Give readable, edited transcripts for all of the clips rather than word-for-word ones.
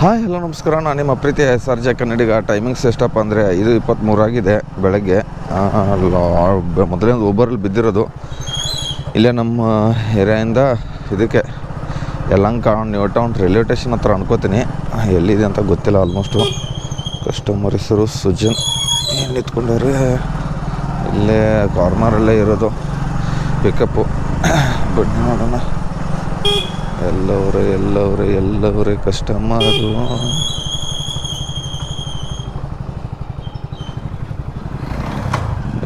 Hi hello ನಮಸ್ಕಾರ. ನಾನು ನಿಮ್ಮ ಪ್ರೀತಿಯ ಸರ್ಜಾ ಕನ್ನಡಿಗ. ಟೈಮಿಂಗ್ಸ್ ಎಷ್ಟಪ್ಪ ಅಂದರೆ 5:23 ಆಗಿದೆ ಬೆಳಗ್ಗೆ. ಮೊದಲಿಂದ ಒಬ್ಬರಲ್ಲಿ ಬಿದ್ದಿರೋದು ಇಲ್ಲೇ ನಮ್ಮ ಏರಿಯಾಯಿಂದ ಇದಕ್ಕೆ Yelahanka new town railway station ಹತ್ರ ಅನ್ಕೋತೀನಿ. ಎಲ್ಲಿದೆ ಅಂತ ಗೊತ್ತಿಲ್ಲ. ಆಲ್ಮೋಸ್ಟು ಕಸ್ಟಮರ್ ಹೆಸರು ಸುಜನ್ ನಿಂತ್ಕೊಂಡವ್ರೆ. ಇಲ್ಲೇ ಕಾರ್ನರಲ್ಲೇ ಇರೋದು ಪಿಕಪ್ಪು. ಬನ್ನಿ ನೋಡೋಣ. ಎಲ್ಲವರೇ ಕಸ್ಟಮರು.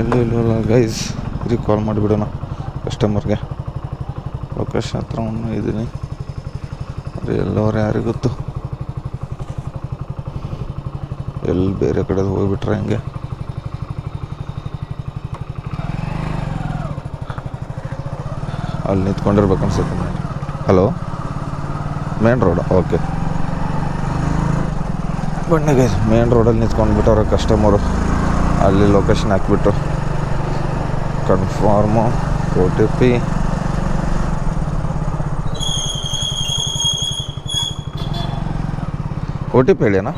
ಇಲ್ಲ ಗೈಸ್, ಇದಕ್ಕೆ ಕಾಲ್ ಮಾಡಿಬಿಡೋಣ ಕಸ್ಟಮರ್ಗೆ. ಲೊಕೇಶನ್ ಹತ್ರ ಇದ್ದೀನಿ. ಅದೇ ಎಲ್ಲವ್ರು ಯಾರಿಗೆ ಗೊತ್ತು. ಎಲ್ಲಿ ಬೇರೆ ಕಡೆ ಹೋಗ್ಬಿಟ್ರೆ ಹಂಗೆ. ಅಲ್ಲಿ ನಿಂತ್ಕೊಂಡಿರ್ಬೇಕು ಅನ್ಸುತ್ತೆ. Hello, main road. ಓಕೆ, ಬನ್ನಿ ಗೈಸ್. ಮೇನ್ ರೋಡಲ್ಲಿ ನಿಂತ್ಕೊಂಡ್ಬಿಟ್ಟವ್ರೆ ಕಸ್ಟಮರು. ಅಲ್ಲಿ ಲೊಕೇಶನ್ ಹಾಕ್ಬಿಟ್ಟು ಕನ್ಫರ್ಮು OTP ಹೇಳಿ ಅಣ್ಣ.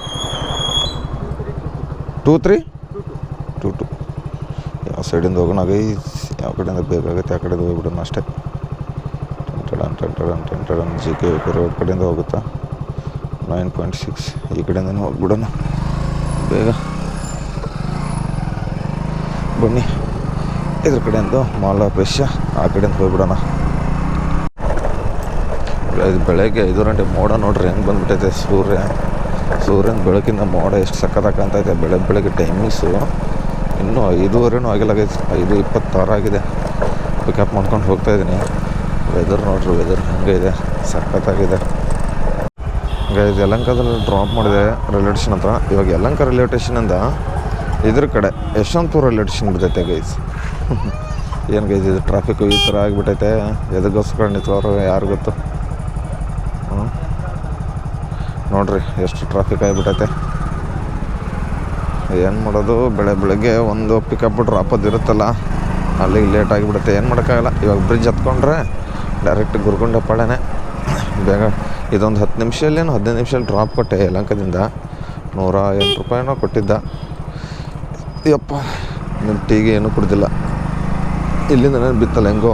2322 ಯಾವ ಸೈಡಿಂದ ಹೋಗೋಣ ಗೈಸ್? ಯಾವ ಕಡೆಯಿಂದ ಬೇಕಾಗುತ್ತೆ ಆ ಕಡೆಯಿಂದ ಹೋಗ್ಬಿಡೋಣ ಅಷ್ಟೇ. GK ರೋಡ್ ಕಡೆಯಿಂದ ಹೋಗುತ್ತಾ? 9.6 ಈ ಕಡೆಯಿಂದನೇ ಹೋಗ್ಬಿಡೋಣ ಬೇಗ. ಬನ್ನಿ, ಇದ್ರ ಕಡೆಯಿಂದ ಮಾಲ್ ಫ್ರೆಶ್ ಆ ಕಡೆಯಿಂದ ಹೋಗ್ಬಿಡೋಣ. ಇದು ಬೆಳಗ್ಗೆ 5 ಗಂಟೆ ಮೋಡ ನೋಡ್ರಿ ಹೆಂಗೆ ಬಂದುಬಿಟ್ಟೈತೆ. ಸೂರ್ಯನ ಬೆಳಕಿಂದ ಮೋಡ ಎಷ್ಟು ಸಕ್ಕತ್ತಾಗಂತೈತೆ. ಬೆಳಗ್ಗೆ ಟೈಮಿಂಗ್ಸು ಇನ್ನೂ 5:15 ಆಗಿಲ್ಲ ಗೈಸ್. 5:26 ಆಗಿದೆ. ಪಿಕಪ್ ಮಾಡ್ಕೊಂಡು ಹೋಗ್ತಾಯಿದ್ದೀನಿ. ವೆದರ್ ನೋಡ್ರಿ, ವೆದರ್ ಹೆಂಗೆ ಇದೆ, ಸಖತ್ತಾಗಿದೆ ಗೈಸ್. ಯಲಹಂಕದಲ್ಲಿ ಡ್ರಾಪ್ ಮಾಡಿದೆ ರೈಲ್ವೆ ಸ್ಟೇಷನ್ ಹತ್ರ. ಇವಾಗ ಯಲಹಂಕ ರೈಲ್ವೆ ಸ್ಟೇಷನಿಂದ ಇದ್ರ ಕಡೆ ಯಶವಂತಪುರ ರೈಲ್ವೆ ಸ್ಟೇಷನ್ ಬಿದ್ದೈತೆ ಗೈಸ್. ಏನು ಗೈಸ್ ಇದು ಟ್ರಾಫಿಕ್ಕು ಈ ಥರ ಆಗಿಬಿಟ್ಟೈತೆ. ಎದಕ್ಕೋಸ್ಕರ ನಿಂತವ್ರು ಯಾರು ಗೊತ್ತು. ನೋಡ್ರಿ ಎಷ್ಟು ಟ್ರಾಫಿಕ್ ಆಗಿಬಿಟ್ಟೈತೆ. ಏನು ಮಾಡೋದು, ಬೆಳಗ್ಗೆ ಒಂದು ಪಿಕಪ್ ಡ್ರಾಪದ್ದು ಇರುತ್ತಲ್ಲ, ಅಲ್ಲಿಗೆ ಲೇಟ್ ಆಗಿಬಿಡುತ್ತೆ. ಏನು ಮಾಡೋಕ್ಕಾಗಲ್ಲ. ಇವಾಗ ಬ್ರಿಡ್ಜ್ ಹತ್ಕೊಂಡ್ರೆ ಡೈರೆಕ್ಟ್ ಗುರುಗುಂಡಪಾಳ್ಯನೇ ಬೇಗ. ಇದೊಂದು 10 ನಿಮಿಷಲ್ಲೇನು 15 ನಿಮಿಷದಲ್ಲಿ ಡ್ರಾಪ್ ಕೊಟ್ಟೆ ಯಲಹಂಕದಿಂದ. 108 ರೂಪಾಯಿನೋ ಕೊಟ್ಟಿದ್ದ. ಯಪ್ಪ, ನಿಮ್ಮ ಟೀಗೆ ಏನೂ ಕುಡ್ದಿಲ್ಲ. ಇಲ್ಲಿಂದ ನಾನು ಬಿತ್ತಲ್ಲ ಹೆಂಗೋ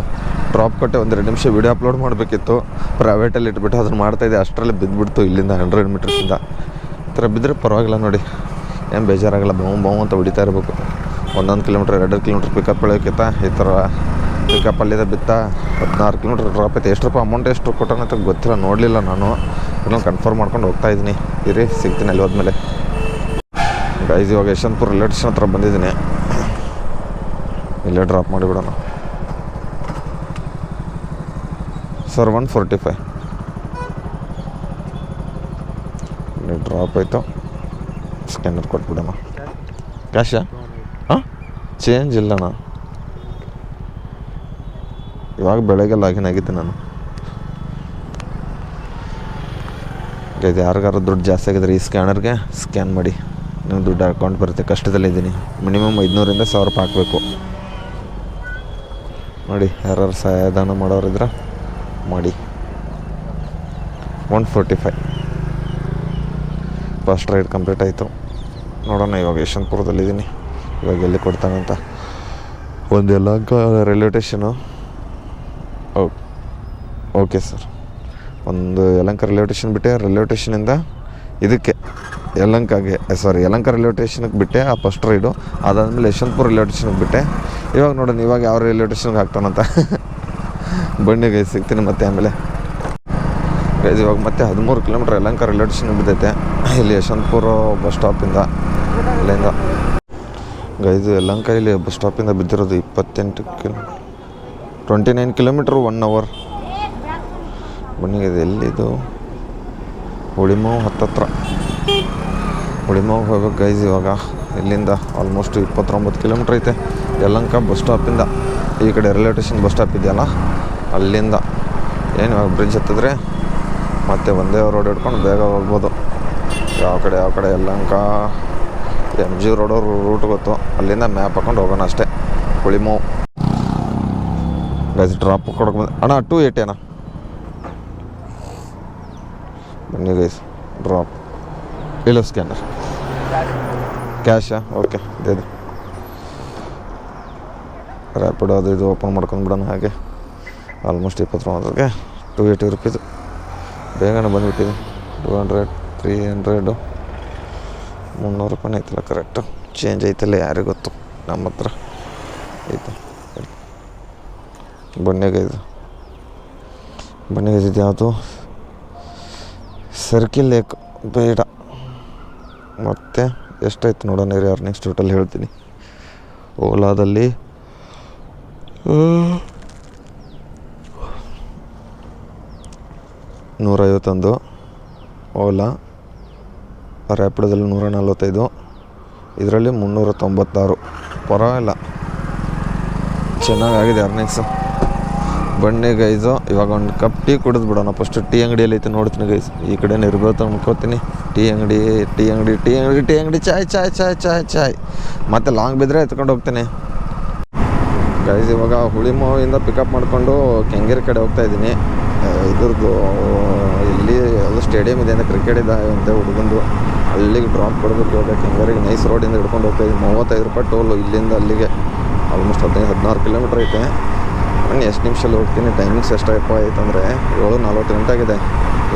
ಡ್ರಾಪ್ ಕೊಟ್ಟೆ. 1-2 ನಿಮಿಷ ವೀಡಿಯೋ ಅಪ್ಲೋಡ್ ಮಾಡಬೇಕಿತ್ತು. ಪ್ರೈವೇಟಲ್ಲಿ ಇಟ್ಬಿಟ್ಟು ಅದನ್ನು ಮಾಡ್ತಾಯಿದ್ದೆ. ಅಷ್ಟರಲ್ಲೇ ಬಿದ್ದುಬಿಡ್ತು. ಇಲ್ಲಿಂದ 100 ಮೀಟರ್ಸಿಂದ ಈ ಥರ ಬಿದ್ದರೆ ಪರವಾಗಿಲ್ಲ ನೋಡಿ, ಏನು ಬೇಜಾರಾಗಲ್ಲ. ಬಾವು ಅಂತ ಹೊಡಿತಾ ಇರಬೇಕು. 1 ಕಿಲೋಮೀಟ್ರ್ 2 ಕಿಲೋಮೀಟ್ರ್ ಪಿಕಪ್ ಬೆಳಕಿತ್ತ. ಈ ಥರ ಪಿಕಪ್ ಅಲ್ಲಿದೆ ಬಿತ್ತ. 16 ಕಿಲೋಮೀಟ್ರ್ ಡ್ರಾಪ್ ಐತೆ. ಎಷ್ಟು ರೂಪಾಯಿ ಅಮೌಂಟ್ ಎಷ್ಟು ಕೊಟ್ಟನಂತ ಗೊತ್ತಿಲ್ಲ, ನೋಡಲಿಲ್ಲ ನಾನು. ಇನ್ನೊಂದು ಕನ್ಫರ್ಮ್ ಮಾಡ್ಕೊಂಡು ಹೋಗ್ತಾಯಿದ್ದೀನಿ. ಇರಿ, ಸಿಗ್ತೀನಿ ಅಲ್ಲಿ ಹೋದ್ಮೇಲೆ ಗೈಸ್. ಇವಾಗ ಯಶವಂತಪುರ ರೈಲ್ವೆ ಸ್ಟೇಷನ್ ಹತ್ರ ಬಂದಿದ್ದೀನಿ. ಇಲ್ಲೇ ಡ್ರಾಪ್ ಮಾಡಿಬಿಡೋಣ ಸರ್. 145 ಇಲ್ಲಿ ಡ್ರಾಪ್ ಆಯಿತು. ಸ್ಕ್ಯಾನರ್ ಕೊಟ್ಬಿಡೋಣ. ಕ್ಯಾಶಾ? ಹಾಂ, ಚೇಂಜ್ ಇಲ್ಲಣ್ಣ. ಇವಾಗ ಬೆಳಗ್ಗೆ ಲಾಗಿನ್ ಆಗಿದ್ದೆ ನಾನು. ಇದು ಯಾರಿಗಾರು ದುಡ್ಡು ಜಾಸ್ತಿ ಆಗಿದ್ರೆ ಈ ಸ್ಕ್ಯಾನರ್ಗೆ ಸ್ಕ್ಯಾನ್ ಮಾಡಿ, ನೀವು ದುಡ್ಡು ಅಕೌಂಟ್ ಬರುತ್ತೆ. ಕಷ್ಟದಲ್ಲಿದ್ದೀನಿ. ಮಿನಿಮಮ್ 500ರಿಂದ 1000 ರೂಪಾಯಿ ಹಾಕಬೇಕು ನೋಡಿ. ಯಾರು ಸಹಾಯದಾನ ಮಾಡೋರಿದ್ರೆ ಮಾಡಿ. 145 ಫಸ್ಟ್ ರೈಡ್ ಕಂಪ್ಲೀಟ್ ಆಯಿತು. ನೋಡೋಣ ಇವಾಗ ಯಶವಂತಪುರದಲ್ಲಿದ್ದೀನಿ. ಇವಾಗ ಎಲ್ಲಿ ಕೊಡ್ತಾನಂತ. ಒಂದು Yelahanka railway station. Okay sir. ಒಂದು ಯಲಹಂಕ ರೈಲ್ವೆ ಸ್ಟೇಷನ್ ಬಿಟ್ಟೆ. ರೈಲ್ವೆ ಸ್ಟೇಷನಿಂದ ಇದಕ್ಕೆ ಯಲಹಂಕ ರೈಲ್ವೆ ಸ್ಟೇಷನ್ಗೆ ಬಿಟ್ಟೆ ಆ ಫಸ್ಟ್ ರೈಡು. ಅದಾದಮೇಲೆ ಯಶವಂತಪುರ ರೈಲ್ವೆ ಸ್ಟೇಷನ್ಗೆ ಬಿಟ್ಟೆ. ಇವಾಗ ನೋಡೋಣ ಇವಾಗ ಯಾವ ರೈಲ್ವೆ ಸ್ಟೇಷನ್ಗೆ ಹಾಕ್ತಾನಂತ. ಬನ್ನಿ ಗೈಸ್, ಸಿಗ್ತೀನಿ ಮತ್ತೆ ಆಮೇಲೆ ಗೈಸ್. ಇವಾಗ ಮತ್ತೆ 13 ಕಿಲೋಮೀಟ್ರ್ ಯಲಹಂಕ ರೈಲ್ವೆ ಸ್ಟೇಷನ್ ಬಿದ್ದೈತೆ. ಇಲ್ಲಿ ಯಶವಂತಪುರ ಬಸ್ ಸ್ಟಾಪಿಂದ ಇಲ್ಲಿಂದ ಗೈಸ್. ಯಲಹಂಕ ಇಲ್ಲಿ ಬಸ್ ಸ್ಟಾಪಿಂದ ಬಿದ್ದಿರೋದು 29 ಕಿಲೋಮೀಟ್ರ್ 1 ಅವರ್. ಬನ್ನಿ ಗೈಸ್, ಎಲ್ಲಿದು? ಹುಳಿಮಾವು ಹತ್ತತ್ರ. ಹುಳಿಮಾವು ಹೋಗ್ಬೇಕು ಗೈಸ್. ಇವಾಗ ಇಲ್ಲಿಂದ ಆಲ್ಮೋಸ್ಟ್ 29 ಕಿಲೋಮೀಟ್ರ್ ಐತೆ ಯಲಹಂಕ ಬಸ್ ಸ್ಟಾಪಿಂದ. ಈ ಕಡೆ ರೈಲ್ವೆ ಸ್ಟೇಷನ್ ಬಸ್ ಸ್ಟಾಪ್ ಇದೆಯಲ್ಲ, ಅಲ್ಲಿಂದ ಏನು ಇವಾಗ ಬ್ರಿಡ್ಜ್ ಹತ್ತಿದ್ರೆ ಮತ್ತೆ ಒಂದೇ ರೋಡ್ ಹಿಡ್ಕೊಂಡು ಬೇಗ ಹೋಗ್ಬೋದು. ಯಾವ ಕಡೆ ಯಲಹಂಕ MG ರೋಡ್ ರೂಟ್ ಗೊತ್ತು. ಅಲ್ಲಿಂದ ಮ್ಯಾಪ್ ಹಾಕೊಂಡು ಹೋಗೋಣ ಅಷ್ಟೇ. ಹುಳಿಮಾವು ಗೈಸ್. ಡ್ರಾಪ್ ಕೊಡೋಕೆ ಬಂದು ಅಣ್ಣ 280 ಅಣ್ಣ. ಬನ್ನಿ ಗೈಸ್, ಡ್ರಾಪ್ ಇಲ್ಲ ಸ್ಕ್ಯಾನರ್ ಕ್ಯಾಶಾ ಓಕೆ ಇದೆ ರ್ಯಾಪಿಡ್ ಅದು ಇದು ಓಪನ್ ಮಾಡ್ಕೊಂಡ್ಬಿಡೋಣ ಹಾಗೆ ಆಲ್ಮೋಸ್ಟ್ 20 280 ರುಪೀಸು ಬೇಗನೆ ಬಂದುಬಿಟ್ಟಿದೆ 200 300 300 ರೂಪಾಯಿ ಐತಲ್ಲ ಕರೆಕ್ಟು ಚೇಂಜ್ ಐತಲ್ಲ ಯಾರಿಗೆ ಗೊತ್ತು ನಮ್ಮ ಹತ್ರ ಐತೆ ಬನ್ನಿಗೈದು ಯಾವುದು ಸರ್ಕಿಲ್ ಲೇಕ್ ಬೇಡ ಮತ್ತು ಎಷ್ಟಾಯ್ತು ನೋಡೋಣ ಯಾರು ನೆಕ್ಸ್ಟ್ ಟೋಟಲ್ ಹೇಳ್ತೀನಿ ಓಲಾದಲ್ಲಿ 151 ಓಲಾ ರ್ಯಾಪಿಡೋದಲ್ಲಿ 145 ಇದರಲ್ಲಿ 396 ಪರವಾಗಿಲ್ಲ ಚೆನ್ನಾಗಾಗಿದೆ ಅರ್ನಿಂಗ್ಸು ಬನ್ನಿ ಗೈಸು ಇವಾಗ ಒಂದು ಕಪ್ ಟೀ ಕುಡಿದು ಬಿಡೋಣ ಫಸ್ಟ್ ಟೀ ಅಂಗಡಿಯಲ್ಲಿ ಐತೆ ನೋಡ್ತೀನಿ ಗೈಸ್ ಈ ಕಡೆನೇ ಇರ್ಬೋದು ಅನ್ಕೋತೀನಿ ಟೀ ಅಂಗಡಿ ಚಾಯ್ ಮತ್ತು ಲಾಂಗ್ ಬಿದ್ದರೆ ಎತ್ಕೊಂಡು ಹೋಗ್ತೀನಿ ಗೈಸ್ ಇವಾಗ ಹುಳಿಮಾವಿಂದ ಪಿಕಪ್ ಮಾಡಿಕೊಂಡು ಕೆಂಗೇರಿ ಕಡೆ ಹೋಗ್ತಾಯಿದ್ದೀನಿ ಇದ್ರದ್ದು ಇಲ್ಲಿ ಅದು ಸ್ಟೇಡಿಯಂ ಇದೆ ಅಂದರೆ ಕ್ರಿಕೆಟ್ ಇದೆ ಅಂತ ಹುಡುಗಂದು ಅಲ್ಲಿಗೆ ಡ್ರಾಪ್ ಕೊಡಬೇಕು ಇವಾಗ ಕೆಂಗೇರಿಗೆ ನೈಸ್ ರೋಡಿಂದ ಹಿಡ್ಕೊಂಡು ಹೋಗ್ತಾಯಿದ್ದೀನಿ 35 ರೂಪಾಯಿ ಟೋಲು ಇಲ್ಲಿಂದ ಅಲ್ಲಿಗೆ ಆಲ್ಮೋಸ್ಟ್ 15-16 ಕಿಲೋಮೀಟ್ರ್ ಐತೆ ನಾನು ಎಷ್ಟು ನಿಮಿಷದಲ್ಲಿ ಹೋಗ್ತೀನಿ ಟೈಮಿಂಗ್ಸ್ ಎಷ್ಟಪ್ಪ ಆಯ್ತಂದರೆ 7:40 ಆಗಿದೆ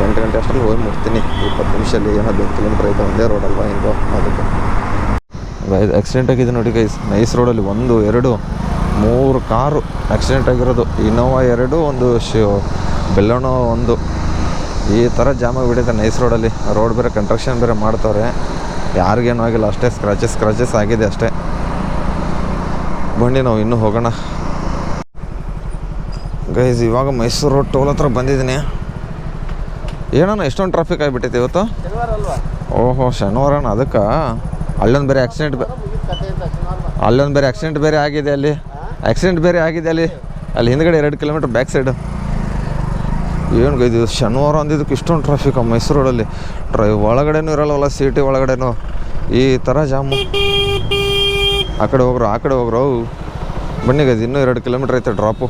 8 ಗಂಟೆ ಅಷ್ಟರಲ್ಲಿ ಹೋಗಿ ಮುಟ್ತೀನಿ 20 ನಿಮಿಷದಲ್ಲಿ ಏನೋ 10 ಕಿಲೋಮೀಟ್ರ್ ಐತೆ ಒಂದೇ ರೋಡಲ್ವಾ ಹಿಂಗೋ ಅದಕ್ಕೆ ಗೈಸ್ ಆಕ್ಸಿಡೆಂಟ್ ಆಗಿದೆ ನೋಡಿ ಗೈಸ್ ನೈಸ್ ರೋಡಲ್ಲಿ 1 2 3 ಕಾರು ಆಕ್ಸಿಡೆಂಟ್ ಆಗಿರೋದು ಇನೋವಾ 2 ಒಂದು ಬೆಲ್ಲೋಣೋ 1 ಈ ಥರ ಜಾಮ್ ಆಗಿಬಿಟ್ಟಿದೆ ನೈಸ್ ರೋಡಲ್ಲಿ ರೋಡ್ ಬೇರೆ ಕನ್ಸ್ಟ್ರಕ್ಷನ್ ಬೇರೆ ಮಾಡ್ತವ್ರೆ ಯಾರಿಗೇನೂ ಆಗಿಲ್ಲ ಅಷ್ಟೇ ಸ್ಕ್ರಾಚಸ್ ಆಗಿದೆ ಅಷ್ಟೇ ಬನ್ನಿ ನಾವು ಇನ್ನೂ ಹೋಗೋಣ ಗೈಸ್ ಇವಾಗ ಮೈಸೂರು ರೋಡ್ ಟೋಲ್ ಹತ್ರ ಬಂದಿದ್ದೀನಿ ಏನೋ ಎಷ್ಟೊಂದು ಟ್ರಾಫಿಕ್ ಆಗಿಬಿಟ್ಟೈತೆ ಇವತ್ತು ಓಹೋ ಶನಿವಾರನ ಅದಕ್ಕೆ ಅಲ್ಲೊಂದು ಬೇರೆ ಆಕ್ಸಿಡೆಂಟ್ ಬೇರೆ ಆಗಿದೆ ಅಲ್ಲಿ ಹಿಂದ್ಗಡೆ 2 ಕಿಲೋಮೀಟ್ರ್ ಬ್ಯಾಕ್ ಸೈಡು ಏನು ಗೈದು ಶನಿವಾರ ಅಂದಿದ್ದಕ್ಕೆ ಇಷ್ಟೊಂದು ಟ್ರಾಫಿಕ್ ಮೈಸೂರು ರೋಡಲ್ಲಿ ಒಳಗಡೆನೂ ಇರಲ್ಲವಲ್ಲ ಸಿಟಿ ಒಳಗಡೆನೂ ಈ ಥರ ಜಾಮು ಆ ಕಡೆ ಹೋಗ್ರು ಬನ್ನಿ ಗೈದು ಇನ್ನೂ 2 ಕಿಲೋಮೀಟ್ರ್ ಐತೆ ಡ್ರಾಪು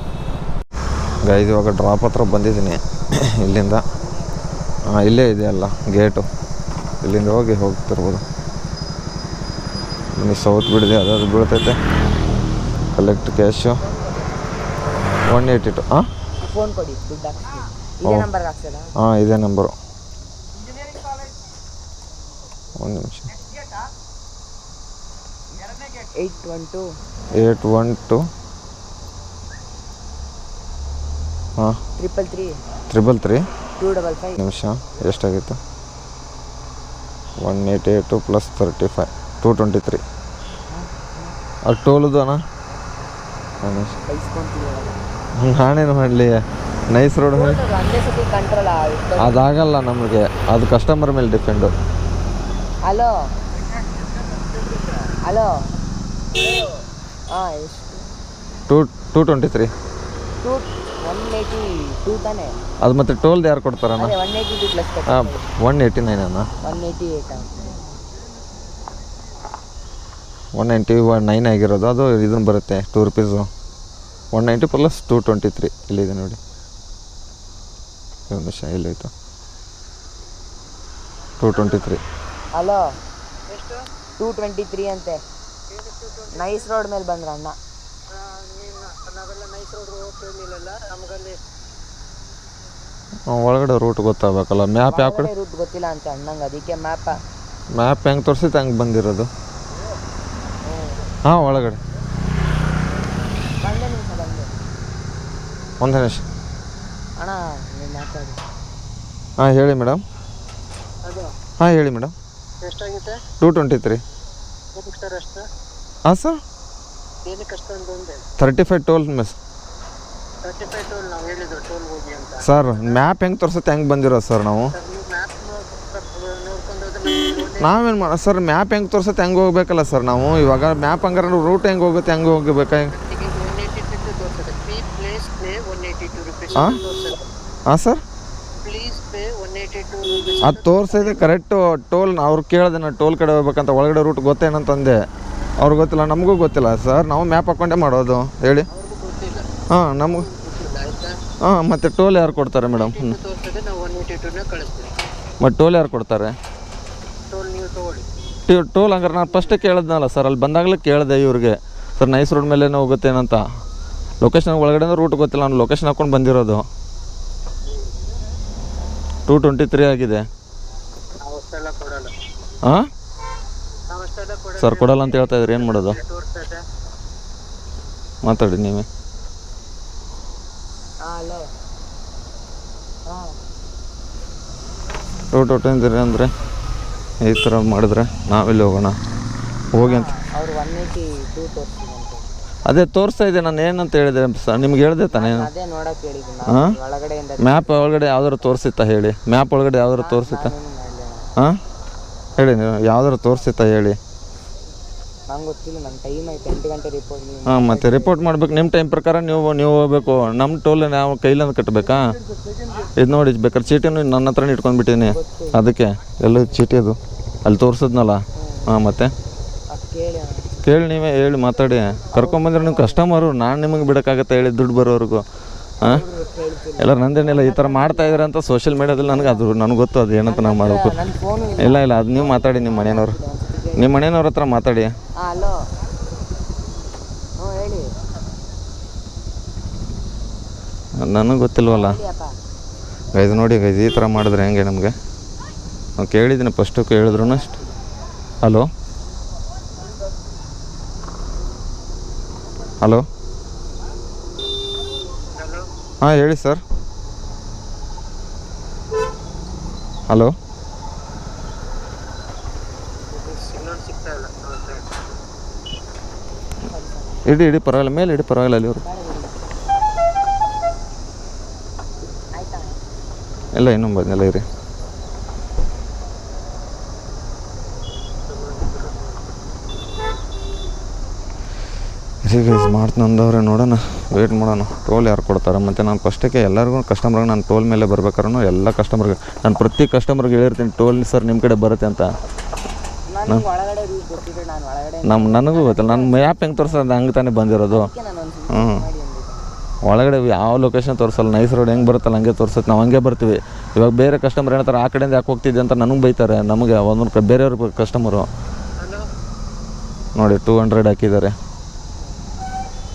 ಗೈದು ಇವಾಗ ಡ್ರಾಪ್ ಹತ್ರ ಬಂದಿದ್ದೀನಿ ಇಲ್ಲಿಂದ ಇಲ್ಲೇ ಇದೆಯಲ್ಲ ಗೇಟು ಇಲ್ಲಿಂದ ಹೋಗ್ತಿರ್ಬೋದು ಬನ್ನಿ ಸೌತ್ ಬಿಡಿದೆ ಅದು ಬೀಳ್ತೈತೆ ಕಲೆಕ್ಟ್ ಕ್ಯಾಶು 182 ಫೋನ್ ಕೊಡಿ ದುಡ್ಡು ಇದೇ ನಂಬರು ಒಂದು ನಿಮಿಷ 812 ಹಾಂ 333 ನಿಮಿಷ ಎಷ್ಟಾಗಿತ್ತು 188 + 35 223 ಅದು ಟೋಲುದು ಅಣ್ಣ ನಾನೇನು ಮಾಡಲಿ ನೈಸ್ ರೋಡ್ ಅದಾಗಲ್ಲ ನಮಗೆ ಅದು ಕಸ್ಟಮರ್ ಮೇಲೆ ಡಿಪೆಂಡು ಹಲೋ ಎಷ್ಟು 223 182 ತಾನೆ ಅದು ಮತ್ತೆ ಟೋಲ್ದು ಯಾರು ಕೊಡ್ತಾರಣ್ಣ 182 ಪ್ಲಸ್ 189 ಅಣ್ಣ 189 ಆಗಿರೋದು ಅದು ಇದನ್ನು ಬರುತ್ತೆ 2 ರೂಪೀಸು 190 + 223 ಇಲ್ಲಿದೆ ನೋಡಿ ಒಂದು ನಿಮಿಷ ಎಲ್ಲೈತು 223 ಹಲೋ 223 ಅಂತೆ ನೈಸ್ ರೋಡ್ ಮೇಲೆ ಬಂದ್ರ ಅಣ್ಣ ಒಳಗಡೆ ರೂಟ್ ಗೊತ್ತಾಗಬೇಕಲ್ಲ ಮ್ಯಾಪ್ ಯಾವ ಕಡೆ ರೂಟ್ ಗೊತ್ತಿಲ್ಲ ಅಂತ ಅಣ್ಣಂಗೆ ಅದಕ್ಕೆ ಮ್ಯಾಪ್ ಹೆಂಗೆ ತೋರಿಸಿತ್ತು ಹಂಗೆ ಬಂದಿರೋದು ಹಾಂ ಒಳಗಡೆ ಒಂದು ನಿಮಿಷ ಅಣ್ಣ ಮಾತಾಡಿ ಹೇಳಿ ಮೇಡಮ್ ಹೇಳಿ ಮೇಡಮ್ ಎಷ್ಟಾಗಿದೆ 223 ಸರ್ ಎಷ್ಟು ಸರ್ ಏನಕ್ಕೆ ಅಷ್ಟೊಂದು 35 ಟೋಲ್ ಮಿಸ್ 35 ಟೋಲ್ ನಾವು ಹೇಳಿದ್ರು ಟೋಲ್ ಹೋಗಿ ಅಂತ ಸರ್ ಮ್ಯಾಪ್ ಹೆಂಗೆ ತೋರಿಸುತ್ತೆ ಹೆಂಗೆ ಬಂದಿರೋದು ಸರ್ ನಾವು ಮ್ಯಾಪ್ ನೋಡ್ಕೊಂಡು ನಾವೇನು ಮಾಡ ಸರ್ ಮ್ಯಾಪ್ ಹೆಂಗೆ ತೋರಿಸುತ್ತೆ ಹೆಂಗೆ ಹೋಗ್ಬೇಕಲ್ಲ ಸರ್ ನಾವು ಇವಾಗ ಮ್ಯಾಪ್ ಹಂಗಾರೆ ರೂಟ್ ಹೆಂಗೆ ಹೋಗುತ್ತೆ ಹೆಂಗೆ ಹೋಗಬೇಕಾಗಿ ಸರ್ ಅದು ತೋರಿಸಿದೆ ಕರೆಕ್ಟು ಟೋಲ್ ಅವ್ರು ಕೇಳಿದೆ ನಾನು ಟೋಲ್ ಕಡೆ ಹೋಗ್ಬೇಕಂತ ಒಳಗಡೆ ರೂಟ್ ಗೊತ್ತೇನಂತಂದೆ ಅವ್ರಿಗೆ ಗೊತ್ತಿಲ್ಲ ನಮಗೂ ಗೊತ್ತಿಲ್ಲ ಸರ್ ನಾವು ಮ್ಯಾಪ್ ಹಾಕ್ಕೊಂಡೇ ಮಾಡೋದು ಹೇಳಿ ನಮಗೂ ಮತ್ತು ಟೋಲ್ ಯಾರು ಕೊಡ್ತಾರೆ ಮೇಡಮ್ ಮತ್ತು ಟೋಲ್ ಯಾರು ಕೊಡ್ತಾರೆ ಟೋಲ್ ಹಂಗಾರೆ ನಾನು ಫಸ್ಟೇ ಕೇಳಿದ್ನಲ್ಲ ಸರ್, ಅಲ್ಲಿ ಬಂದಾಗಲೇ ಕೇಳಿದೆ ಇವ್ರಿಗೆ, ಸರ್ ನೈಸ್ ರೋಡ್ ಮೇಲೇ ಹೋಗುತ್ತೇನಂತ. ಲೊಕೇಶನ್ ಒಳಗಡೆ ರೂಟ್ ಗೊತ್ತಿಲ್ಲ, ನಾನು ಲೊಕೇಶನ್ ಹಾಕ್ಕೊಂಡು ಬಂದಿರೋದು. 2:23 ಆಗಿದೆ. ಅವಷ್ಟೆಲ್ಲ ಕೊಡಲ್ಲ. ಹಾಂ ಅವಷ್ಟೆಲ್ಲ ಕೊಡಲ್ಲ. ಸರ್ ಕೊಡಲ್ಲ ಅಂತ ಹೇಳ್ತಾ ಇದ್ರಿ, ಏನು ಮಾಡೋದು? ತೋರಿಸ್ತದೆ. ಮಾತಾಡಿ ನೀವೇ. ಹಲೋ. ಹಾಂ ರೂಟ್ ಹೊಟ್ಟಿದ್ದೀರಿ ಅಂದರೆ ಈ ಥರ ಮಾಡಿದ್ರೆ ನಾವೆಲ್ಲಿ ಹೋಗೋಣ? ಹೋಗಿ ಅಂತ ಅವ್ರು 182 ತೋರಿಸ್ತಿದಂತೆ. ಅದೇ ತೋರಿಸ್ತಾ ಇದೆ, ನಾನು ಏನಂತ ಹೇಳಿದೆ ಸರ್ ನಿಮ್ಗೆ ಹೇಳಿದೆ ತಾನೇ? ಅದೇ ನೋಡಕ್ಕೆ ಹೇಳಿದ್ದು ಹಾಂ ನಾನು ಒಳಗಡೆಯಿಂದ. ಮ್ಯಾಪ್ ಒಳಗಡೆ ಯಾವ್ದಾರು ತೋರಿಸಿತ್ತಾ ಹೇಳಿ? ಮ್ಯಾಪ್ ಒಳಗಡೆ ಯಾವ್ದಾರು ತೋರಿಸಿತ್ತಾ? ಹಾಂ ಹೇಳಿ, ನೀವು ಯಾವ್ದಾರು ತೋರಿಸಿತ್ತಾ ಹೇಳಿ? ನಂಗೆ ಗೊತ್ತಿಲ್ಲ, ನನ್ನ ಟೈಮ್ ಆಯ್ತು 8 ಗಂಟೆ ರಿಪೋರ್ಟ್. ಹಾಂ ಮತ್ತೆ ರಿಪೋರ್ಟ್ ಮಾಡ್ಬೇಕು ನಿಮ್ಮ ಟೈಮ್ ಪ್ರಕಾರ. ನೀವು ಹೋಗ್ಬೇಕು, ನಮ್ಮ ಟೋಲ್ ನಾವು ಕೈಲಂದು ಕಟ್ಟಬೇಕಾ? ಇದು ನೋಡಿ ಬೇಕಾದ್ರೆ ಚೀಟಿನೂ ನನ್ನ ಹತ್ರನೇ ಇಟ್ಕೊಂಡ್ಬಿಟ್ಟೀನಿ. ಅದಕ್ಕೆ ಎಲ್ಲ ಚೀಟಿ ಅದು ಅಲ್ಲಿ ತೋರಿಸಿದ್ನಲ್ಲ. ಹಾಂ ಮತ್ತೆ ಕೇಳಿ ನೀವೇ ಹೇಳಿ ಮಾತಾಡಿ. ಕರ್ಕೊಂಬಂದ್ರೆ ನೀವು ಕಸ್ಟಮರು, ನಾನು ನಿಮಗೆ ಬಿಡೋಕ್ಕಾಗತ್ತೆ ಹೇಳಿ ದುಡ್ಡು ಬರೋವರೆಗೂ? ಹಾಂ ಎಲ್ಲ ನಂದೇನಿಲ್ಲ, ಈ ಥರ ಮಾಡ್ತಾಯಿದ್ರೆ ಅಂತ ಸೋಷಿಯಲ್ ಮೀಡ್ಯಾದಲ್ಲಿ ನನಗೆ ಗೊತ್ತು ಅದು ಏನಂತ ನಾವು ಮಾಡಬೇಕು. ಇಲ್ಲ ಅದು ನೀವು ಮಾತಾಡಿ, ನಿಮ್ಮ ಮನೆಯವ್ರ ಹತ್ರ ಮಾತಾಡಿ. ಹಲೋ. ಹೇಳಿ. ನನಗೆ ಗೊತ್ತಿಲ್ವಲ್ಲ ಗೈಸ್. ನೋಡಿ ಗೈಸ್, ಈ ಥರ ಮಾಡಿದ್ರೆ ಹೆಂಗೆ ನಮಗೆ? ನಾವು ಕೇಳಿದ್ದೀನಿ ಫಸ್ಟು, ಕೇಳಿದ್ರು ಅಷ್ಟು. ಹಲೋ ಹಲೋ ಹಾಂ ಹೇಳಿ ಸರ್. ಹಲೋ ಇಡಿ ಪರವಾಗಿಲ್ಲ, ಮೇಲೆ ಇಡಿ ಪರವಾಗಿಲ್ಲ. ಅಲ್ಲಿ ಅವರು ಎಲ್ಲ ಇನ್ನೂ ಬಂದಿಲ್ಲ ಇರಿ. ಗೈಸ್ ಮಾಡ್ತಂದವ್ರೆ, ನೋಡೋಣ, ವೇಟ್ ಮಾಡೋಣ. ಟೋಲ್ ಯಾರು ಕೊಡ್ತಾರೆ? ಮತ್ತು ನಾನು ಫಸ್ಟಿಗೆ ಎಲ್ಲರಿಗೂ ಕಸ್ಟಮರ್ಗೆ ನಾನು ಟೋಲ್ ಮೇಲೆ ಬರ್ಬೇಕಾದ್ರೂ ಎಲ್ಲ ಕಸ್ಟಮರ್ಗೆ ನಾನು ಪ್ರತಿ ಕಸ್ಟಮರ್ಗೆ ಹೇಳಿರ್ತೀನಿ ಟೋಲ್ ಸರ್ ನಿಮ್ಮ ಕಡೆ ಬರುತ್ತೆ ಅಂತ. ನನಗೂ ಗೊತ್ತಿಲ್ಲ, ನಾನು ಮ್ಯಾಪ್ ಹೆಂಗೆ ತೋರಿಸೋದು ಹಂಗೆ ತಾನೇ ಬಂದಿರೋದು. ಹ್ಞೂ ಒಳಗಡೆ ಯಾವ ಲೊಕೇಶನ್ ತೋರಿಸಲ್ಲ, ನೈಸ್ ರೋಡ್ ಹೆಂಗೆ ಬರುತ್ತಲ್ಲ ಹಂಗೆ ತೋರಿಸುತ್ತೆ, ನಾವು ಹಂಗೆ ಬರ್ತೀವಿ. ಇವಾಗ ಬೇರೆ ಕಸ್ಟಮರ್ ಹೇಳ್ತಾರೆ ಆ ಕಡೆಯಿಂದ ಯಾಕೆ ಹೋಗ್ತಿದ್ದೆ ಅಂತ ನನಗೆ ಬೈತಾರೆ. ನಮಗೆ ಒಂದೊಂದು ಬೇರೆಯವ್ರ ಕಸ್ಟಮರು ನೋಡಿ 200 ಹಾಕಿದ್ದಾರೆ.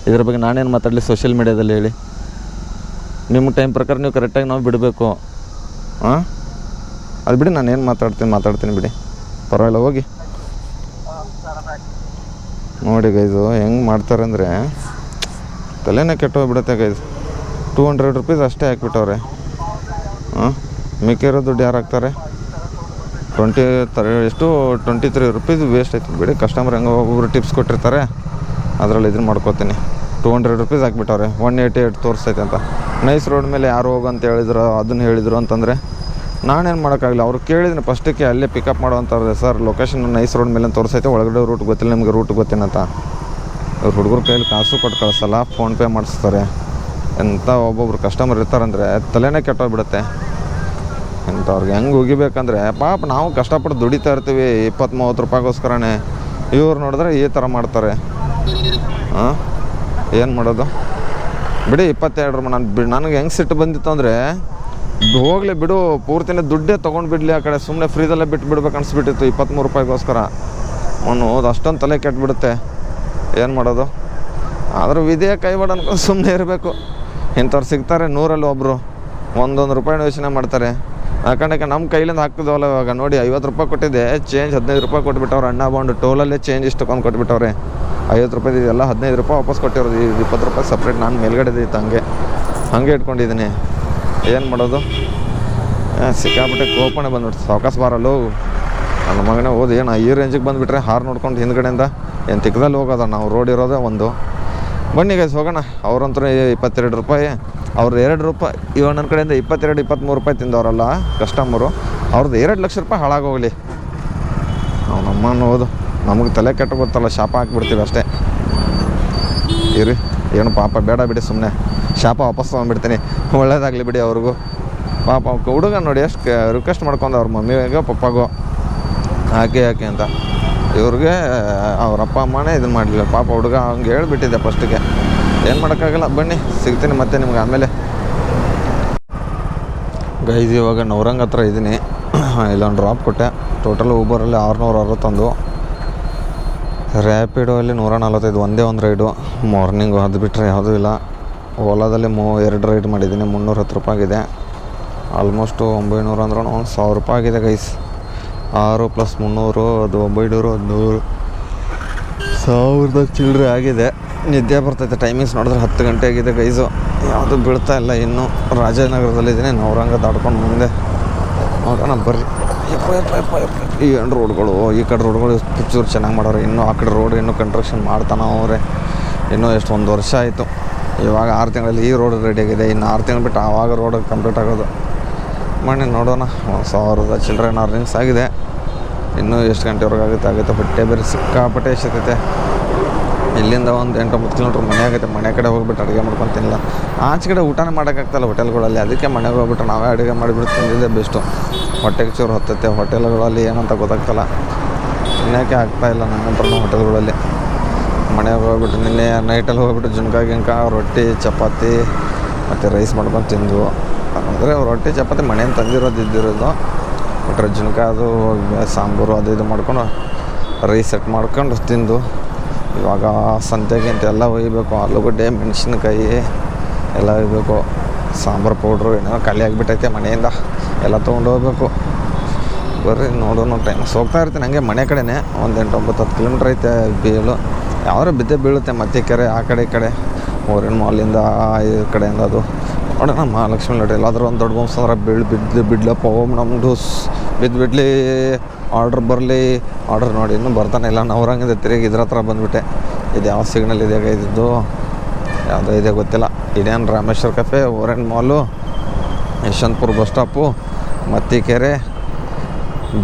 ಇದ್ರ ಬಗ್ಗೆ ನಾನೇನು ಮಾತಾಡಲಿ ಸೋಷಿಯಲ್ ಮೀಡ್ಯಾದಲ್ಲಿ ಹೇಳಿ? ನಿಮ್ಮ ಟೈಮ್ ಪ್ರಕಾರ ನೀವು ಕರೆಕ್ಟಾಗಿ ನಾವು ಬಿಡಬೇಕು. ಹಾಂ ಅದು ಬಿಡಿ, ನಾನು ಏನು ಮಾತಾಡ್ತೀನಿ ಬಿಡಿ, ಪರವಾಗಿಲ್ಲ ಹೋಗಿ. ನೋಡಿ ಗೈಸು ಹೆಂಗೆ ಮಾಡ್ತಾರೆ ಅಂದರೆ ತಲೆನೇ ಕೆಟ್ಟೋಗ್ಬಿಡುತ್ತೆ ಗೈಸ್. 200 ರೂಪೀಸ್ ಅಷ್ಟೇ ಹಾಕ್ಬಿಟ್ಟವ್ರೆ. ಹಾಂ ಮಿಕ್ಕಿರೋ ದುಡ್ಡು ಯಾರು ಹಾಕ್ತಾರೆ? 23 ರೂಪೀಸ್ ವೇಸ್ಟ್ ಆಯ್ತು ಬಿಡಿ. ಕಸ್ಟಮರ್ ಹೆಂಗೆ ಒಬ್ಬೊಬ್ರು ಟಿಪ್ಸ್ ಕೊಟ್ಟಿರ್ತಾರೆ, ಅದರಲ್ಲಿ ಇದನ್ನು ಮಾಡ್ಕೋತೀನಿ. 200 ರೂಪೀಸ್ ಹಾಕ್ಬಿಟ್ಟವ್ರೆ. 188 ತೋರಿಸ್ತೈತೆ ಅಂತ. ನೈಸ್ ರೋಡ್ ಮೇಲೆ ಯಾರು ಹೋಗು ಅಂತ ಹೇಳಿದ್ರು ಅಂತಂದರೆ ನಾನೇನು ಮಾಡೋಕ್ಕಾಗಲ್ಲ. ಅವ್ರು ಕೇಳಿದ್ರೆ ಫಸ್ಟಿಗೆ ಅಲ್ಲೇ ಪಿಕಪ್ ಮಾಡುವಂಥವ್ರೆ, ಸರ್ ಲೊಕೇಶನ್ ನೈಸ್ ರೋಡ್ ಮೇಲೆ ತೋರಿಸೈತೆ, ಒಳಗಡೆ ರೂಟ್ ಗೊತ್ತಿಲ್ಲ ನಿಮಗೆ, ರೂಟ್ ಗೊತ್ತೇನಂತ. ಅವ್ರು ಹುಡುಗರು ಕೈಯಲ್ಲಿ ಕಾಸು ಕೊಟ್ಟು ಕಳಿಸಲ್ಲ, ಫೋನ್ಪೇ ಮಾಡಿಸ್ತಾರೆ. ಎಂಥ ಒಬ್ಬೊಬ್ರು ಕಸ್ಟಮರ್ ಇರ್ತಾರಂದರೆ ತಲೆನೇ ಕೆಟ್ಟೋಗ್ಬಿಡುತ್ತೆ. ಇಂಥವ್ರಿಗೆ ಹೆಂಗೆ ಹೋಗಿಬೇಕಂದ್ರೆ ಪಾಪ ನಾವು ಕಷ್ಟಪಟ್ಟು ದುಡಿತಾ ಇರ್ತೀವಿ 20-30 ರೂಪಾಯಿಗೋಸ್ಕರನೇ. ಇವ್ರು ನೋಡಿದ್ರೆ ಈ ಥರ ಮಾಡ್ತಾರೆ. ಹಾಂ ಏನು ಮಾಡೋದು ಬಿಡಿ. 22 ನನಗೆ ಹೆಂಗೆ ಸಿಟ್ಟು ಬಂದಿತ್ತು ಅಂದರೆ ಹೋಗಲಿ ಬಿಡು, ಪೂರ್ತಿನೇ ದುಡ್ಡೇ ತೊಗೊಂಡು ಬಿಡಲಿ ಆ ಕಡೆ, ಸುಮ್ಮನೆ ಫ್ರೀದಲ್ಲೇ ಬಿಟ್ಬಿಡ್ಬೇಕು ಅನಿಸ್ಬಿಟ್ಟಿತ್ತು 23 ರೂಪಾಯಿಗೋಸ್ಕರ. ಅದು ಅಷ್ಟೊಂದು ತಲೆ ಕೆಟ್ಬಿಡುತ್ತೆ, ಏನು ಮಾಡೋದು? ಆದರೂ ವಿಧಿಯೇ ಕೈವಾಡ ಅನ್ಕೊಂಡು ಸುಮ್ಮನೆ ಇರಬೇಕು. ಇಂಥವ್ರು ಸಿಗ್ತಾರೆ 100ರಲ್ಲಿ ಒಬ್ಬರು, 1 ರೂಪಾಯಿನ ಯೋಚನೆ ಮಾಡ್ತಾರೆ. ಯಾಕಂದ್ರೆ ನಮ್ಮ ಕೈಲಿಂದ ಹಾಕ್ತಿದ್ವಲ್ಲ ಇವಾಗ ನೋಡಿ, 50 ರೂಪಾಯಿ ಕೊಟ್ಟಿದ್ದೆ, ಚೇಂಜ್ 15 ರೂಪಾಯಿ ಕೊಟ್ಬಿಟ್ಟವ್ರು. ಅಣ್ಣ ಬಾಂಡು ಟೋಲಲ್ಲೇ ಚೇಂಜ್ ಇಷ್ಟೊಂದು ಕೊಟ್ಬಿಟ್ಟವ್ರೆ. 50 ರೂಪಾಯಿ ಇದೆಲ್ಲ 15 ರೂಪಾಯಿ ವಾಪಸ್ ಕೊಟ್ಟಿರೋದು. 20 ರೂಪಾಯಿ ಸಪ್ರೇಟ್ ನಾನು ಮೇಲ್ಗಡೆ ಇತ್ತು, ಹಂಗೆ ಇಟ್ಕೊಂಡಿದ್ದೀನಿ. ಏನು ಮಾಡೋದು? ಸಿಕ್ಕಾಬಿಟ್ಟೆ ಕೋಪಣೆ ಬಂದ್ಬಿಡ್ತು. ಸಾವಕಾಶ ಬಾರಲ್ಲೋ ನನ್ನ ಮಗನೇ ಹೋದು. ಏನು ಈ ರೇಂಜಿಗೆ ಬಂದುಬಿಟ್ರೆ ಹಾರು ನೋಡ್ಕೊಂಡು ಹಿಂದ್ಗಡೆಯಿಂದ ಏನು ತಿಕ್ಕದಲ್ಲಿ ಹೋಗೋದ? ನಾವು ರೋಡ್ ಇರೋದೇ ಒಂದು. ಬನ್ನಿ ಗೈಸ್ ಹೋಗೋಣ. ಅವ್ರಂತೂ 22 ರೂಪಾಯಿ, ಅವ್ರು 2 ರೂಪಾಯಿ. ಇವಾಗ ನನ್ನ ಕಡೆಯಿಂದ 22-23 ರೂಪಾಯಿ ತಿಂದವರಲ್ಲ ಕಸ್ಟಮರು, ಅವ್ರದ್ದು 2 ಲಕ್ಷ ರೂಪಾಯಿ ಹಾಳಾಗೋಗಲಿ. ನಾವು ನಮ್ಮನ್ನು ಓದು, ನಮಗೆ ತಲೆ ಕೆಟ್ಟು ಗೊತ್ತಲ್ಲ, ಶಾಪ ಹಾಕ್ಬಿಡ್ತೀವಿ ಅಷ್ಟೇ. ಇರಿ ಏನು ಪಾಪ ಬೇಡ ಬಿಡಿ, ಸುಮ್ಮನೆ ಶಾಪ ವಾಪಸ್ ತೊಗೊಂಡ್ಬಿಡ್ತೀನಿ. ಒಳ್ಳೇದಾಗಲಿ ಬಿಡಿ ಅವ್ರಿಗೂ. ಪಾಪ ಹುಡುಗ ನೋಡಿ ಎಷ್ಟು ರಿಕ್ವೆಸ್ಟ್ ಮಾಡ್ಕೊಂಡು ಅವ್ರ ಮಮ್ಮಿಗೆ ಪಪ್ಪಾಗೋ ಹಾಕಿ ಅಂತ. ಇವ್ರಿಗೆ ಅವ್ರ ಅಪ್ಪ ಅಮ್ಮನೇ ಇದನ್ನು ಮಾಡಲಿಲ್ಲ. ಪಾಪ ಹುಡುಗ ಹಂಗೆ ಹೇಳ್ಬಿಟ್ಟಿದ್ದೆ ಫಸ್ಟಿಗೆ. ಏನು ಮಾಡೋಕ್ಕಾಗಲ್ಲ. ಬನ್ನಿ ಸಿಗ್ತೀನಿ ಮತ್ತೆ ನಿಮ್ಗೆ ಆಮೇಲೆ. ಗೈಸ್ ಇವಾಗ ನವರಂಗ್ ಹತ್ರ ಇದ್ದೀನಿ. ಇಲ್ಲೊಂದು ಡ್ರಾಪ್ ಕೊಟ್ಟೆ. ಟೋಟಲ್ ಊಬರಲ್ಲಿ 661, ರ್ಯಾಪಿಡೋ ಅಲ್ಲಿ 145, ಒಂದೇ ಒಂದು ರೈಡು ಮಾರ್ನಿಂಗು. ಅದು ಬಿಟ್ಟರೆ ಯಾವುದೂ ಇಲ್ಲ. ಓಲಾದಲ್ಲಿ 2 ರೈಡ್ ಮಾಡಿದ್ದೀನಿ, 310 ರೂಪಾಯಿ ಆಗಿದೆ. ಆಲ್ಮೋಸ್ಟು 900 ಅಂದ್ರೂ ಒಂದು 1000 ರೂಪಾಯಿ ಆಗಿದೆ ಗೈಸ್. 6 + 300 ಅದು 900, 1000 ಚಿಲ್ಲರೆ ಆಗಿದೆ. ನಿದ್ದೆ ಬರ್ತೈತೆ. ಟೈಮಿಂಗ್ಸ್ ನೋಡಿದ್ರೆ 10 ಗಂಟೆ ಆಗಿದೆ ಗೈಸು. ಯಾವುದೂ ಬೀಳ್ತಾ ಇಲ್ಲ. ಇನ್ನೂ ರಾಜನಗರದಲ್ಲಿದ್ದೀನಿ. ನವರಂಗ ದಾಟ್ಕೊಂಡು ಮುಂದೆ ನೋಡೋಣ ಬರ್ರಿ. ಈ ರೋಡ್ಗಳು, ಈ ಕಡೆ ರೋಡ್ಗಳು ಚೂರು ಚೆನ್ನಾಗಿ ಮಾಡೋರು. ಇನ್ನೂ ಆ ಕಡೆ ರೋಡ್ ಇನ್ನೂ ಕನ್ಸ್ಟ್ರಕ್ಷನ್ ಮಾಡ್ತಾನೆ ಅವರೇ. ಇನ್ನೂ ಎಷ್ಟು 1 ವರ್ಷ ಆಯಿತು. ಇವಾಗ 6 ತಿಂಗಳಲ್ಲಿ ಈ ರೋಡ್ ರೆಡಿ ಆಗಿದೆ. ಇನ್ನು 6 ತಿಂಗಳು ಬಿಟ್ಟು ಆವಾಗ ರೋಡ್ ಕಂಪ್ಲೀಟ್ ಆಗೋದು. ಮಾಡಿ ನೋಡೋಣ. 1000 ಚಿಲ್ಲರೆ ಅರ್ನಿಂಗ್ಸ್ ಆಗಿದೆ. ಇನ್ನೂ ಎಷ್ಟು ಗಂಟೆವರೆಗೆ ಆಗುತ್ತೆ. ಹೊಟ್ಟೆ ಬೇರೆ ಸಿಕ್ಕಾಪಟ್ಟೆ ಎಷ್ಟೈತೆ. ಇಲ್ಲಿಂದ ಒಂದು 8-9 ಕಿಲೋಮೀಟ್ರ್ ಮನೆ ಆಗುತ್ತೆ. ಮನೆ ಕಡೆ ಹೋಗ್ಬಿಟ್ಟು ಅಡುಗೆ ಮಾಡ್ಕೊಂಡು ತಿನ್ನಲ್ಲ. ಆಚೆ ಕಡೆ ಊಟನೇ ಮಾಡೋಕ್ಕಾಗ್ತಾಯಿಲ್ಲ ಹೋಟೆಲ್ಗಳಲ್ಲಿ. ಅದಕ್ಕೆ ಮನೆಗೆ ಹೋಗ್ಬಿಟ್ಟು ನಾವೇ ಅಡುಗೆ ಮಾಡಿಬಿಟ್ಟು ತಿಂದಿದ್ದೆ ಬೆಸ್ಟು. ಹೊಟ್ಟೆಗೆ ಚೂರು ಹತ್ತೈತೆ. ಹೋಟೆಲ್ಗಳಲ್ಲಿ ಏನಂತ ಗೊತ್ತಾಗ್ತಲ್ಲ, ತಿನ್ನೋಕ್ಕೆ ಆಗ್ತಾಯಿಲ್ಲ ನಮ್ಮಂತ್ರ ಹೋಟೆಲ್ಗಳಲ್ಲಿ. ಮನೆಗೆ ಹೋಗ್ಬಿಟ್ಟು ನಿನ್ನೆ ನೈಟಲ್ಲಿ ಹೋಗ್ಬಿಟ್ಟು ಗಿಂಕ ರೊಟ್ಟಿ ಚಪಾತಿ ಮತ್ತು ರೈಸ್ ಮಾಡ್ಕೊಂಡು ತಿಂದು. ಅಂದರೆ ರೊಟ್ಟಿ ಚಪಾತಿ ಮನೆಯಿಂದ ತಂದಿರೋದು ಇದ್ದಿರೋದು. ಬಿಟ್ಟರೆ ಜುನ್ಕ ಅದು ಸಾಂಬಾರು ಅದು ಇದು ಮಾಡ್ಕೊಂಡು ರೈಸ್ ಸೆಟ್ ಮಾಡ್ಕೊಂಡು ತಿಂದು. ಇವಾಗ ಸಂತೆಗೆ ಅಂತ ಎಲ್ಲ ಒಯ್ಯಬೇಕು. ಆಲೂಗಡ್ಡೆ, ಮೆಣಸಿನ್ಕಾಯಿ ಎಲ್ಲ ಒಯ್ಯಬೇಕು. ಸಾಂಬಾರು ಪೌಡ್ರು ಏನೋ ಖಾಲಿ ಆಗಿಬಿಟ್ಟೈತೆ ಮನೆಯಿಂದ. ಎಲ್ಲ ತೊಗೊಂಡು ಹೋಗ್ಬೇಕು. ಬರ್ರಿ ನೋಡೋಣ. ಟೈಮ್ಸ್ ಹೋಗ್ತಾ ಇರ್ತೀನಿ ಹಂಗೆ ಮನೆ ಕಡೆನೇ. ಒಂದು 8-9-10 ಕಿಲೋಮೀಟ್ರ್ ಐತೆ BL. ಯಾವ್ದಾರು ಬಿದ್ದೆ ಬೀಳುತ್ತೆ. ಮತ್ತೆ ಕೆರೆ ಆ ಕಡೆ ಈ ಕಡೆ ಓರಿನ ಮಾಲಿಂದ ಈ ಕಡೆಯಿಂದ ಅದು ನೋಡೋಣ. ಮಹಾಲಕ್ಷ್ಮಿ ಲೋಟ ಎಲ್ಲಾದರೂ ಒಂದು ದೊಡ್ಡ ಬಂಸ್ ಅಂದ್ರೆ ಬಿಡ್ಲಪ್ಪ ಓಮ್ ನಮ್ಮದು ಬಿದ್ದುಬಿಡ್ಲಿ, ಆರ್ಡ್ರ್ ಬರಲಿ. ಆರ್ಡ್ರ್ ನೋಡಿ ಇನ್ನೂ ಬರ್ತಾನೆ ಇಲ್ಲ. ನವರಂಗದ ತಿರುಗಿ ಇದ್ರ ಹತ್ರ ಬಂದುಬಿಟ್ಟೆ. ಇದು ಯಾವ ಸಿಗ್ನಲ್ ಇದೆ ಇದ್ದು, ಯಾವುದೋ ಇದೆ ಗೊತ್ತಿಲ್ಲ. ಇದೇನು Rameshwara cafe, Orion mall, Yeshwanthpur bus stop, Mathikere,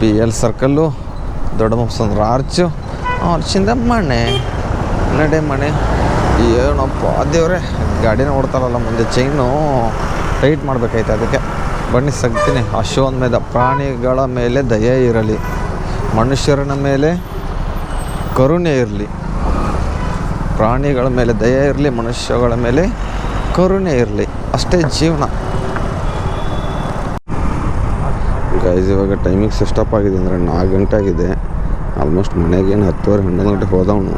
BL circle, Dodda Bommasandra arch, ಆರ್ಚಿಂದ ಮನೆ ನಡೆ ಮನೆ. ಏನಪ್ಪ ದೇವ್ರೆ, ಗಾಡಿನ ಓಡ್ತಾರಲ್ಲ ಮುಂದೆ ಚೈನು ಟೈಟ್ ಮಾಡಬೇಕಾಯ್ತು. ಅದಕ್ಕೆ ಬನ್ನಿ ಸಗ್ತೀನಿ. ಅಶ್ವಮೇಧ ಪ್ರಾಣಿಗಳ ಮೇಲೆ ದಯೆ ಇರಲಿ, ಮನುಷ್ಯರನ ಮೇಲೆ ಕರುಣೆ ಇರಲಿ. ಪ್ರಾಣಿಗಳ ಮೇಲೆ ದಯೆ ಇರಲಿ, ಮನುಷ್ಯಗಳ ಮೇಲೆ ಕರುಣೆ ಇರಲಿ. ಅಷ್ಟೇ ಜೀವನ ಗೈಸ್. ಇವಾಗ ಟೈಮಿಂಗ್ಸ್ ಎಷ್ಟಪ್ಪ ಆಗಿದೆ ಅಂದರೆ 4 ಗಂಟೆ ಆಗಿದೆ. ಆಲ್ಮೋಸ್ಟ್ ಮನೆಗೇನು 10:30-11 ಗಂಟೆ ಹೋದವನು.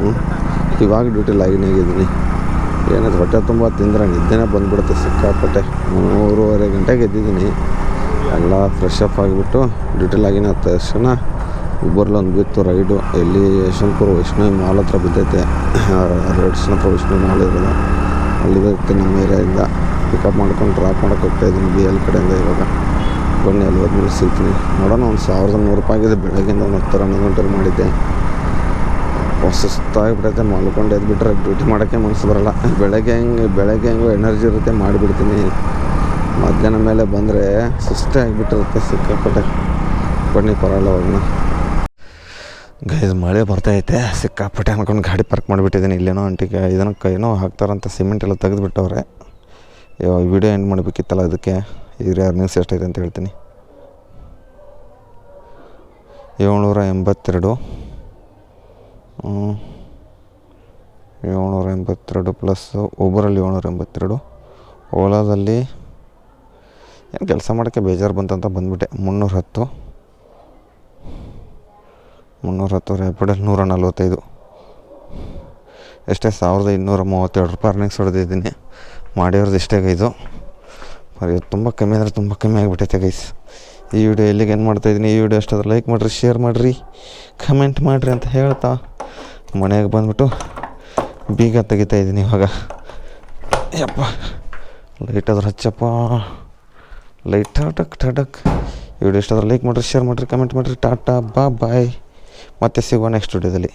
ಇವಾಗ ಡ್ಯೂಟಿ ಲಾಗಿನ್ ಆಗಿದ್ದೀನಿ. ಏನಾದ್ರು ಹೊಟ್ಟೆ ತುಂಬ ತಿಂದರೆ ನಿದ್ದೆನೇ ಬಂದುಬಿಡುತ್ತೆ ಸಿಕ್ಕಾಪಟ್ಟೆ. 3:30 ಗಂಟೆಗೆ ಎದ್ದಿದ್ದೀನಿ. ಎಲ್ಲ ಫ್ರೆಶ್ ಅಪ್ ಆಗಿಬಿಟ್ಟು ಡ್ಯೂಟಿ ಲಾಗಿನ್ ಆದ ತಕ್ಷಣ ಊಬರ್ಲಿ ಒಂದು ಬಿತ್ತು ರೈಡು. ಎಲ್ಲಿ ಯಶವಂತಪುರ ವೈಷ್ಣವಿ ಮಾಲ್ ಹತ್ರ ಬಿದ್ದೈತೆ. ರೋಡ್ ಹತ್ರ ವೈಷ್ಣವಿ ಮಾಲ್ ಇರೋದು ಅಲ್ಲಿ ಬರುತ್ತೆ. ನಮ್ಮ ಏರಿಯಾದಿಂದ ಪಿಕಪ್ ಮಾಡ್ಕೊಂಡು ಡ್ರಾಪ್ ಮಾಡೋಕ್ಕೆ ಹೋಗ್ತಾಯಿದ್ದೀನಿ BL ಕಡೆಯಿಂದ. ಇವಾಗ ಬನ್ನಿ ಅಲ್ಲಿ ಹೋದ್ಮೇಲೆ ಸಿಗ್ತೀನಿ. ನೋಡೋಣ. ಒಂದು 1100 ರೂಪಾಯಿ ಆಗಿದೆ. ಬೆಳಗ್ಗಿಂದ ಒಂದು 10-11 ಗಂಟೆಲಿ ಮಾಡಿದ್ದೆ. ಸುಸ್ತಾಗಿಬಿಟ್ಟೈತೆ. ಮಲ್ಕೊಂಡು ಎದ್ಬಿಟ್ರೆ ಡ್ಯೂಟಿ ಮಾಡೋಕ್ಕೆ ಮನಸ್ಸು ಬರೋಲ್ಲ. ಬೆಳಗ್ಗೆ ಹೆಂಗೋ ಎನರ್ಜಿ ಇರುತ್ತೆ, ಮಾಡಿಬಿಡ್ತೀನಿ. ಮಧ್ಯಾಹ್ನ ಮೇಲೆ ಬಂದರೆ ಸುಸ್ತೇ ಆಗಿಬಿಟ್ಟಿರುತ್ತೆ ಸಿಕ್ಕಾಪಟ್ಟೆ. ಬನ್ನಿ ಪರವಾಗಿಲ್ಲ ಹೋಗೋಣ. ಗೈಸ್ ಮಳೆ ಬರ್ತೈತೆ ಸಿಕ್ಕಾಪಟ್ಟೆ ಅಂದ್ಕೊಂಡು ಗಾಡಿ ಪಾರ್ಕ್ ಮಾಡಿಬಿಟ್ಟಿದ್ದೀನಿ. ಇಲ್ಲೇನೋ ಅಂಟಿಗೆ ಇದನ್ನು ಏನೋ ಹಾಕ್ತಾರಂತ ಸಿಮೆಂಟ್ ಎಲ್ಲ ತೆಗೆದುಬಿಟ್ಟವ್ರೆ. ಇವಾಗ ವಿಡಿಯೋ ಎಂಡ್ ಮಾಡಬೇಕಿತ್ತಲ್ಲ, ಅದಕ್ಕೆ ಈಗ ಅರ್ನಿಂಗ್ಸ್ ಎಷ್ಟೈತೆ ಅಂತ ಹೇಳ್ತೀನಿ. 782 ಪ್ಲಸ್ ಊಬರಲ್ಲಿ 782. ಓಲಾದಲ್ಲಿ ಏನು ಕೆಲಸ ಮಾಡೋಕ್ಕೆ ಬೇಜಾರು ಬಂತಂತ ಬಂದುಬಿಟ್ಟೆ. 310 ರ್ಯಾಪಿಡಲ್ಲಿ 145. ಎಷ್ಟೇ 1232 ರೂಪಾಯಿ ಅರ್ನಿಂಗ್ಸ್ ಹೊಡೆದಿದ್ದೀನಿ. ಮಾಡಿರೋದು ಇಷ್ಟೇ ಗೈಸು. ತುಂಬ ಕಮ್ಮಿ ಅಂದರೆ ತುಂಬ ಕಮ್ಮಿ ಆಗಿಬಿಟ್ಟೈತೆ ಗೈಸ್. ಈ ವಿಡಿಯೋ ಎಲ್ಲಿಗೆ ಏನು ಮಾಡ್ತಾಯಿದ್ದೀನಿ. ಈ ವಿಡಿಯೋ ಎಷ್ಟಾದ್ರೆ ಲೈಕ್ ಮಾಡಿರಿ, ಶೇರ್ ಮಾಡಿರಿ, ಕಮೆಂಟ್ ಮಾಡಿರಿ ಅಂತ ಹೇಳ್ತಾ ಮನೆಗೆ ಬಂದುಬಿಟ್ಟು ಬೀಗ ತೆಗಿತಾಯಿದ್ದೀನಿ ಇವಾಗ. ಯಪ್ಪ ಲೈಟ್ ಆದ್ರೆ ಹಚ್ಚಪ್ಪ, ಲೈಟ್ ಟಡಕ್. ಈ ವಿಡಿಯೋ ಎಷ್ಟಾದ್ರೆ ಲೈಕ್ ಮಾಡಿರಿ, ಶೇರ್ ಮಾಡಿರಿ, ಕಮೆಂಟ್ ಮಾಡಿರಿ. ಟಾಟಾ ಬಾಯ್. ಮತ್ತೆ ಸಿಗುವ ನೆಕ್ಸ್ಟ್ ವಿಡಿಯೋದಲ್ಲಿ.